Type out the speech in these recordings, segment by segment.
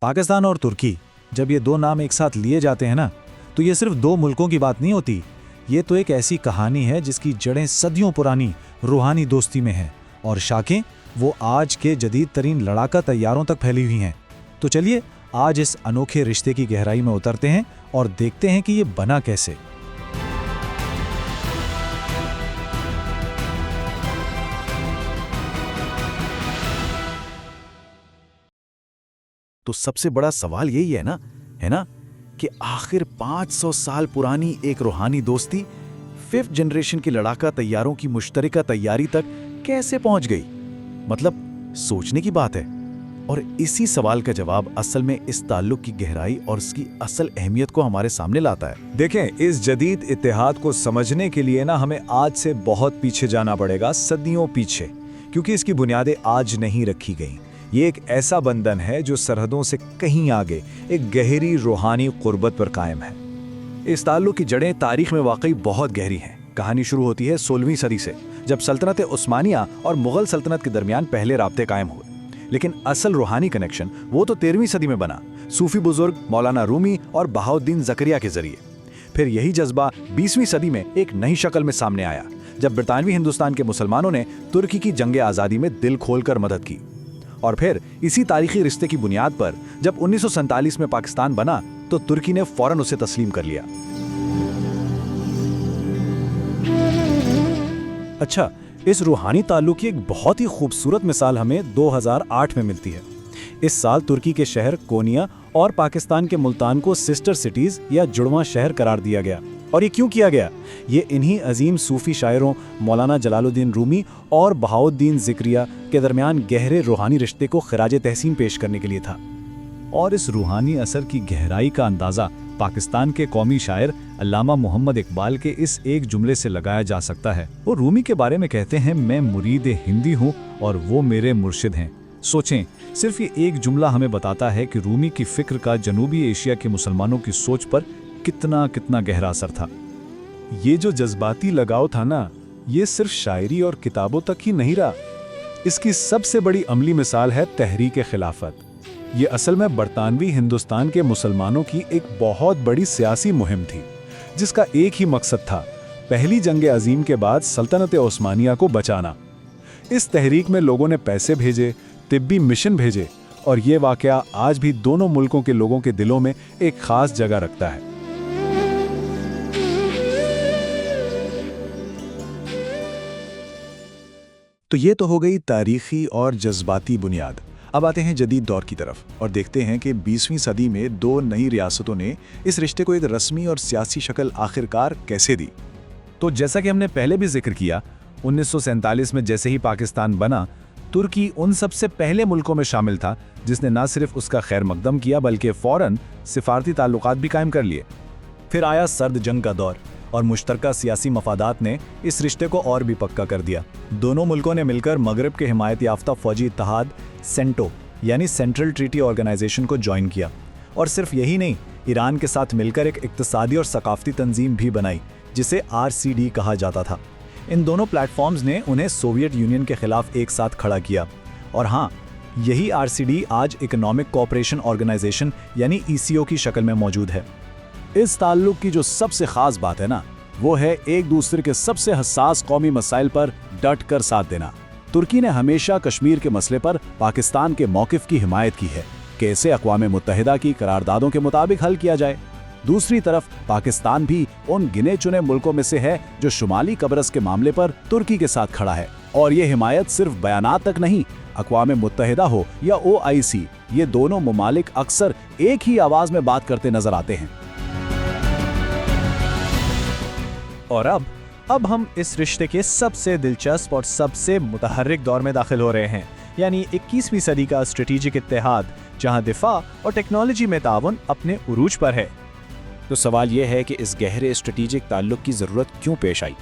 पाकिस्तान और तुर्की, जब ये दो नाम एक साथ लिए जाते हैं ना, तो ये सिर्फ दो मुल्कों की बात नहीं होती। ये तो एक ऐसी कहानी है जिसकी जड़ें सदियों पुरानी रूहानी दोस्ती में हैं और शाखें वो आज के जदीद तरीन लड़ाका तैयारों तक फैली हुई हैं। तो चलिए आज इस अनोखे रिश्ते की गहराई में उतरते हैं और देखते हैं कि ये बना कैसे। तो सबसे बड़ा सवाल यही है ना कि आखिर 500 साल पुरानी एक रूहानी दोस्ती 5th जनरेशन की लड़ाका तैयारों की मुश्तरका तैयारी तक कैसे पहुंच गई। मतलब सोचने की बात है। और इसी सवाल का जवाब असल में इस ताल्लुक की गहराई और उसकी असल अहमियत को हमारे सामने लाता है। देखें, इस जदीद इत्तेहाद को समझने के लिए ना हमें आज से बहुत पीछे जाना पड़ेगा, सदियों पीछे, क्योंकि इसकी बुनियादें आज नहीं रखी गईं। ये एक ऐसा बंधन है जो सरहदों से कहीं आगे एक गहरी रूहानी कुर्बत पर कायम है। इस ताल्लुक की जड़ें तारीख में वाकई बहुत गहरी हैं। कहानी शुरू होती है 16वीं सदी से, जब सल्तनत उस्मानिया और मुगल सल्तनत के दरमियान पहले राब्ते कायम हुए। लेकिन असल रूहानी कनेक्शन वो तो 13वीं सदी में बना, सूफी बुजुर्ग मौलाना रूमी और बहाउद्दीन ज़करिया के जरिए। फिर यही जज्बा 20वीं सदी में एक नई शक्ल में सामने आया, जब ब्रितानवी हिंदुस्तान के मुसलमानों ने तुर्की की जंग आज़ादी में दिल खोलकर मदद की। और फिर इसी तारीखी रिश्ते की बुनियाद पर जब 1947 में पाकिस्तान बना, तो तुर्की ने फौरन उसे तस्लीम कर लिया। अच्छा, इस रूहानी ताल्लुक की एक बहुत ही खूबसूरत मिसाल हमें 2008 में मिलती है। इस साल तुर्की के शहर कोनिया और पाकिस्तान के मुल्तान को सिस्टर सिटीज या जुड़वां शहर करार दिया गया। और ये क्यों किया गया? ये इन्हीं अजीम सूफी शायरों मौलाना जलालुद्दीन रूमी और बहाउद्दीन ज़करिया के दरमियान गहरे रूहानी रिश्ते को खिराजे तहसीन पेश करने के लिए था। और इस रूहानी असर की गहराई का अंदाज़ा पाकिस्तान के कौमी शायर अल्लामा मोहम्मद इकबाल के इस एक जुमले से लगाया जा सकता है। वो रूमी के बारे में कहते हैं, मैं मुरीद हिंदी हूँ और वो मेरे मुर्शिद हैं। सोचें, सिर्फ ये एक जुमला हमें बताता है कि रूमी की फिक्र का जनूबी एशिया के मुसलमानों की सोच पर कितना गहरा असर था। ये जो जज्बाती लगाव था ना, ये सिर्फ शायरी और किताबों तक ही नहीं रहा। इसकी सबसे बड़ी अमली मिसाल है तहरीक खिलाफत। ये असल में बरतानवी हिंदुस्तान के मुसलमानों की एक बहुत बड़ी सियासी मुहिम थी, जिसका एक ही मकसद था, पहली जंग अजीम के बाद सल्तनत उस्मानिया को बचाना। इस तहरीक में लोगों ने पैसे भेजे, तिब्बी मिशन भेजे, और ये वाकया आज भी दोनों मुल्कों के लोगों के दिलों में एक खास जगह रखता है। तो ये तो हो गई तारीखी और जज्बाती बुनियाद। अब आते हैं जदीद दौर की तरफ और देखते हैं कि 20वीं सदी में दो नई रियासतों ने इस रिश्ते को एक रस्मी और सियासी शक्ल आखिरकार कैसे दी। तो जैसा कि हमने पहले भी जिक्र किया, 1947 में जैसे ही पाकिस्तान बना, तुर्की उन सबसे पहले मुल्कों में शामिल था जिसने न सिर्फ उसका खैर मकदम किया बल्कि फौरन सिफारती ताल्लुकात भी कायम कर लिए। फिर आया सर्द जंग का दौर और मुश्तरका सियासी मफादात ने इस रिश्ते को और भी पक्का कर दिया। दोनों मुल्कों ने मिलकर मगरब के हिमायत याफ्ता फौजी इत्तेहाद सेंटो यानी सेंट्रल ट्रीटी ऑर्गेनाइजेशन को ज्वाइन किया। और सिर्फ यही नहीं, ईरान के साथ मिलकर एक इक्तिसादी और सकाफती तंजीम भी बनाई जिसे RCD कहा जाता था। इन दोनों प्लेटफॉर्म्स ने उन्हें सोवियत यूनियन के खिलाफ एक साथ खड़ा किया। और हाँ, यही RCD आज इकोनॉमिक कोऑपरेशन ऑर्गेनाइजेशन यानी ECO की शक्ल में मौजूद है। इस ताल्लुक की जो सबसे खास बात है ना, वो है एक दूसरे के सबसे हसास कौमी मसाइल पर डट कर साथ देना। तुर्की ने हमेशा कश्मीर के मसले पर पाकिस्तान के मौकिफ की हिमायत की है कि इसे अक़वाम मुत्तहिदा की करारदादों के मुताबिक हल किया जाए। दूसरी तरफ पाकिस्तान भी उन गिने चुने मुल्कों में से है जो शुमाली कब्रस के मामले पर तुर्की के साथ खड़ा है। और ये हिमायत सिर्फ बयानात तक नहीं, अक़वाम मुत्तहिदा हो या OIC, ये दोनों ममालिक अक्सर एक ही आवाज़ में बात करते नजर आते हैं। और अब हम इस रिश्ते के सबसे दिलचस्प और सबसे मुतहर्रिक दौर में दाखिल हो रहे हैं, यानी 21वीं सदी का स्ट्रेटेजिक इत्तेहाद, जहां दिफा और टेक्नोलॉजी में ताउन अपने उरूज पर है। तो सवाल यह है कि इस गहरे स्ट्रेटेजिक ताल्लुक की ज़रूरत क्यों पेश आई।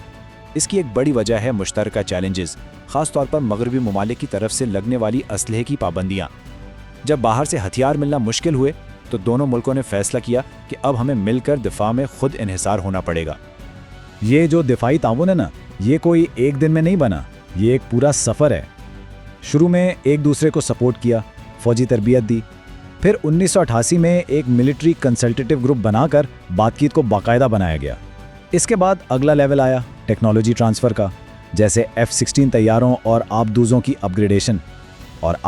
इसकी एक बड़ी वजह है मुश्तरका चैलेंजेस, ख़ास तौर पर मगरबी ममालिक की तरफ से लगने वाली असलहे की पाबंदियाँ। जब बाहर से हथियार मिलना मुश्किल हुए तो दोनों मुल्कों ने फैसला किया कि अब हमें मिलकर दिफा में खुद इन्हिसार होना पड़ेगा। ये जो दिफाई ताउन है ना, ये कोई एक दिन में नहीं बना, ये एक पूरा सफ़र है। शुरू में एक दूसरे को सपोर्ट किया, फौजी तरबियत दी, फिर 1988 में एक मिलिट्री कंसल्टेटिव ग्रुप बनाकर बातचीत को बाकायदा बनाया गया। इसके बाद अगला लेवल आया टेक्नोलॉजी ट्रांसफ़र का, जैसे F-16 तैयारों और आबदूज़ों की अपग्रेडेशन। और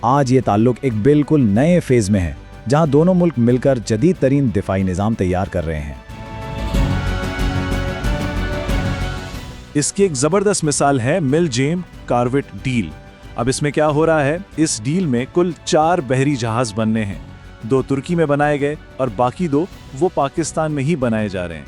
आज ये ताल्लुक एक बिल्कुल नए फेज़ में है, जहां दोनों मुल्क मिलकर जदीद तरीन दिफाई निज़ाम तैयार कर रहे हैं। इसकी एक ज़बरदस्त मिसाल है मिल-जेम कार्वेट डील। अब इसमें क्या हो रहा है, इस डील में कुल 4 बहरी जहाज़ बनने हैं। 2 तुर्की में बनाए गए और बाकी 2 वो पाकिस्तान में ही बनाए जा रहे हैं।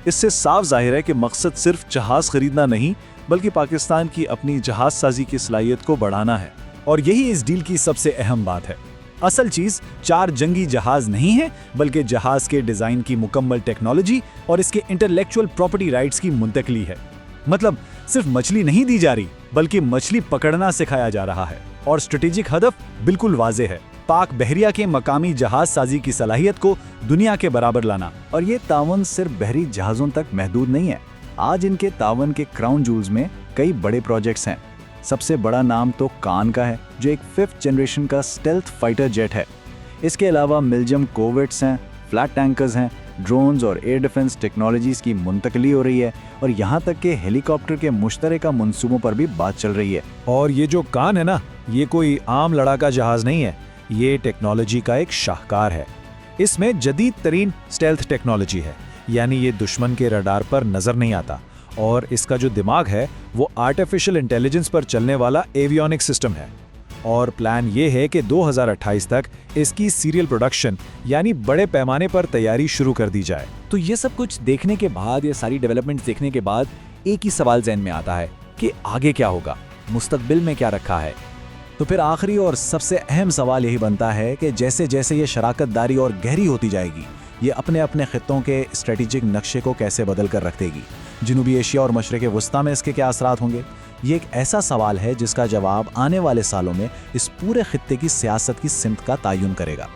इससे साफ जाहिर है कि मकसद सिर्फ जहाज़ खरीदना नहीं, बल्कि पाकिस्तान की अपनी जहाज़ साजी की सलाहियत को बढ़ाना है। और यही इस डील की सबसे अहम बात है। असल चीज 4 जंगी जहाज नहीं है, बल्कि जहाज के डिजाइन की मुकम्मल टेक्नोलॉजी और इसके इंटेलेक्चुअल प्रॉपर्टी राइट्स की मुंतकली है। मतलब सिर्फ मछली नहीं दी जा रही, बल्कि मछली पकड़ना सिखाया जा रहा है। और स्ट्रेटेजिक हदफ बिल्कुल वाजे है, पाक बहरिया के मकामी जहाज साजी की सलाहियत को दुनिया के बराबर लाना। और ये तावन सिर्फ बहरी जहाज़ों तक महदूद नहीं है। आज इनके तावन के क्राउन जूल्स में कई बड़े प्रोजेक्ट्स हैं। सबसे बड़ा नाम तो कान का है, जो एक 5th जनरेशन का स्टेल्थ फाइटर जेट है। इसके अलावा मिलजम कोवेट्स हैं, फ्लैट टैंकर्स हैं, ड्रोन्स और एयर डिफेंस टेक्नोलॉजीज़ की मुंतकली हो रही है, और यहाँ तक कि हेलीकॉप्टर के मुश्तरका मंसूबों पर भी बात चल रही है। और ये जो कान है ना, ये कोई आम लड़ाका जहाज़ नहीं है, ये टेक्नोलॉजी का एक शाहकार है। इसमें जदीद तरीन स्टेल्थ टेक्नोलॉजी है, यानी ये दुश्मन के रडार पर नज़र नहीं आता। और इसका जो दिमाग है वो आर्टिफिशियल इंटेलिजेंस पर चलने वाला एवियोनिक सिस्टम है। और प्लान ये है कि 2028 तक इसकी सीरियल प्रोडक्शन यानी बड़े पैमाने पर तैयारी शुरू कर दी जाए। तो ये सब कुछ देखने के बाद, ये सारी डेवलपमेंट्स देखने के बाद एक ही सवाल ज़हन में आता है कि आगे क्या होगा, मुस्तकबिल में क्या रखा है। तो फिर आखिरी और सबसे अहम सवाल यही बनता है कि जैसे जैसे ये शराकतदारी और गहरी होती जाएगी, ये अपने अपने खित्तों के स्ट्रेटेजिक नक्शे को कैसे बदल कर रख देगी। जनूबी एशिया और मशरक़ वस्ता में इसके क्या असरात होंगे, ये एक ऐसा सवाल है जिसका जवाब आने वाले सालों में इस पूरे खित्ते की सियासत की सिमत का तयन करेगा।